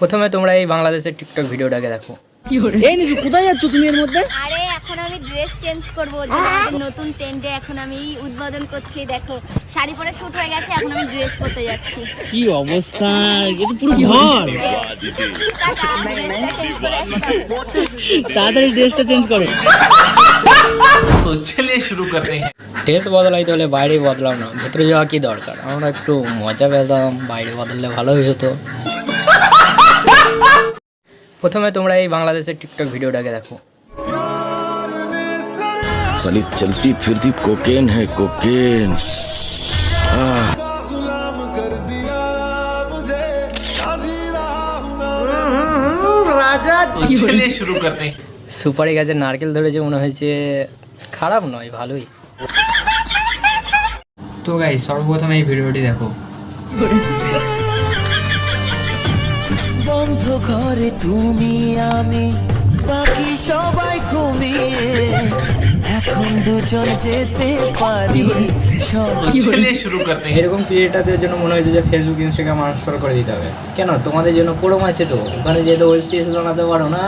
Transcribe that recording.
প্রথমে তোমরা এই বাংলাদেশের টিকটক ভিডিওটাকে দেখো। এই নিশু কোথায় যাচ্ছ তুমি এর মধ্যে? আরে এখন আমি ড্রেস চেঞ্জ করব, আমাদের নতুন টেন্টে এখন আমি উদ্বোধন করছি। দেখো শাড়ি পরে শুট হয়ে গেছে, এখন আমি ড্রেস করতে যাচ্ছি। কি অবস্থা, এটা পুরো ঘর। তাড়াতাড়ি ড্রেসটা চেঞ্জ করো। तो चलिए शुरू करते हैं। ড্রেস বদলাইতে হলে বাইরেই বদলাও না, ভেতরে যাওয়া কি দরকার? আমরা একটু মজা পেতাম, বাইরে বদলালে ভালোই হতো। প্রথমে তোমরা এই বাংলাদেশের টিকটক ভিডিওটাকে দেখো। साली चलती फिरती कोकेन है कोकेन। तो चलिए शुरू करते हैं। সুপারি গাছে নারকেল ধরেছে, মনে হয়েছে খারাপ নয়, ভালোই। তো গাইস, সর্বপ্রথম এই ভিডিওটি দেখো। বন্ধ ঘরে তুমি আমি বাকি সবাই ঘুমিয়ে, এখন দুজন যেতে পারি तो चलिए शुरू करते हैं। এরকম ক্রিয়েটারদের জন্য মনে হয়েছে যে ফেসবুক ইনস্টাগ্রাম আনইনস্টল করে দিতে হবে। কেন? তোমাদের জন্য ক্রোম আছে তো, ওখানে যেহেতু ওয়েব সিরিজ বানাতে পারো না।